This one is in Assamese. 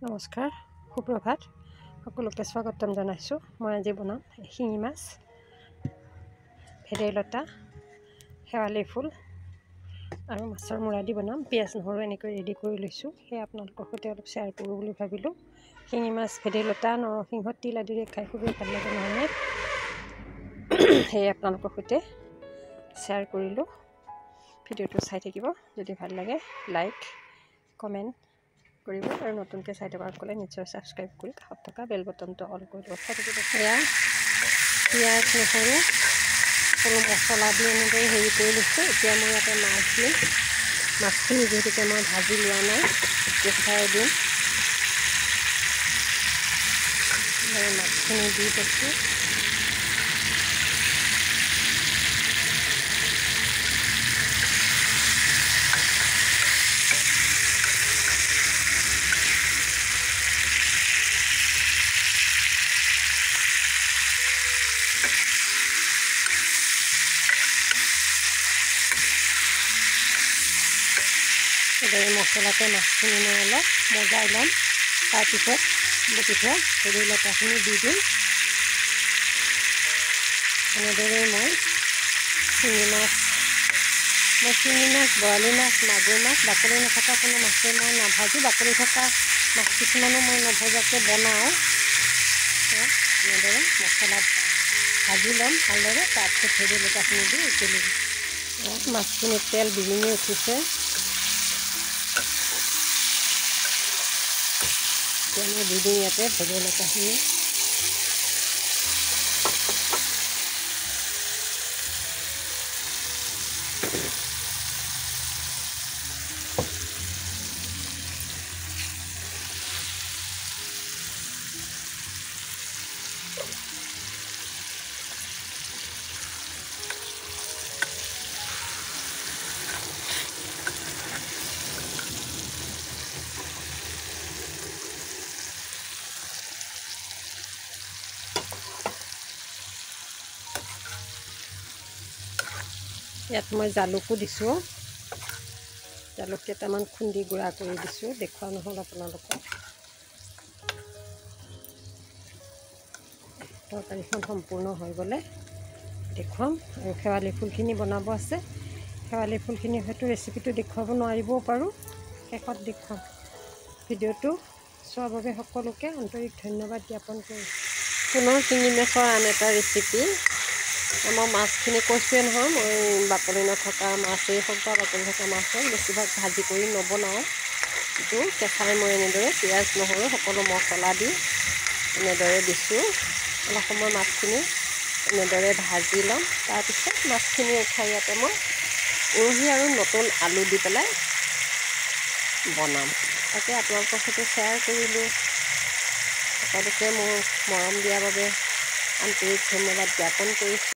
নমস্কাৰ, সুপ্ৰভাত। সকলোকে স্বাগতম জনাইছোঁ। মই আজি বনাম শিঙি মাছ, ভেদাইলতা, শেৱালি ফুল আৰু মাছৰ মূৰা দি বনাম। পিঁয়াজ নহৰু এনেকৈ ৰেডি কৰি লৈছোঁ, সেয়ে আপোনালোকৰ সৈতে অলপ শ্বেয়াৰ কৰোঁ বুলি ভাবিলোঁ। শিঙি মাছ, ভেদাইলতা, নৰসিংহ, তিল আদিৰে খাই খুবেই ভাল লাগে নহয়, সেয়ে আপোনালোকৰ সৈতে শ্বেয়াৰ কৰিলোঁ। ভিডিঅ'টো চাই থাকিব। যদি ভাল লাগে লাইক কমেণ্ট কৰিব আৰু নতুনকৈ চাই থকাসকলে নিশ্চয় ছাবস্ক্ৰাইব কৰি কাষত থকা বেল বটনটো অল কৰি দিব। এয়া পিঁয়াজ নহৰু সকলো মছলা দি এনেদৰে হেৰি কৰি লৈছোঁ। এতিয়া মই ইয়াতে মাছখিনি যিহেতুকে মই ভাজি লোৱা নাই, কেঁচাই দিম। মাছখিনি দি দিছোঁ। এই মছলাতে মাছখিনি মই অলপ মজাই ল'ম। তাৰপিছত বটি থোৱা ভেদাইলতাখিনি দি দিম। এনেদৰে মই শিঙি মাছ, বৰালি মাছ, মাগুৰ মাছ, বাকলি নথকা কোনো মাছে মই নাভাজোঁ। বাকলি থকা মাছ কিছুমানো মই নভজাকৈ বনাওঁ। এনেদৰে মছলাত ভাজি ল'ম ভালদৰে। তাৰপিছত ভেদাইলতাখিনি দি উতলিম। মাছখিনিত তেল বিৰিঙি উঠিছে। এতিয়া মই দি দিওঁ ইয়াতে ভেদাইলতাখিনি। ইয়াত মই জালুকো দিছোঁ। জালুক কেইটামান খুন্দি গুড়া কৰি দিছোঁ, দেখুওৱা নহ'ল আপোনালোকক। তৰকাৰীখন সম্পূৰ্ণ হৈ গ'লে দেখুৱাম। আৰু শেৱালি ফুলখিনি বনাব আছে। শেৱালি ফুলখিনি হয়তো ৰেচিপিটো দেখুৱাব নোৱাৰিবও পাৰোঁ, শেষত দেখুৱাম। ভিডিঅ'টো চোৱাৰ বাবে সকলোকে আন্তৰিক ধন্যবাদ জ্ঞাপন কৰোঁ। পুনৰ শিঙি মাছৰ আন এটা ৰেচিপি। মই মাছখিনি কৈছোঁৱে নহয়, মই বাকলি নথকা মাছেই হওক বা বাকলি থকা মাছ হওক বেছিভাগ ভাজি কৰি নবনাওঁ। কিন্তু কেঁচাই মই এনেদৰে পিঁয়াজ নহৰু সকলো মছলা দি এনেদৰে দিছোঁ। অলপ সময় মাছখিনি এনেদৰে ভাজি ল'ম। তাৰপিছত মাছখিনি উঠাই ইয়াতে মই উৰহি আৰু নতুন আলু দি পেলাই বনাম। তাকে আপোনালোকৰ সৈতে শ্বেয়াৰ কৰিলোঁ। সকলোকে মোৰ মৰম দিয়াৰ বাবে আন্তৰিক ধন্যবাদ জ্ঞাপন কৰিছোঁ।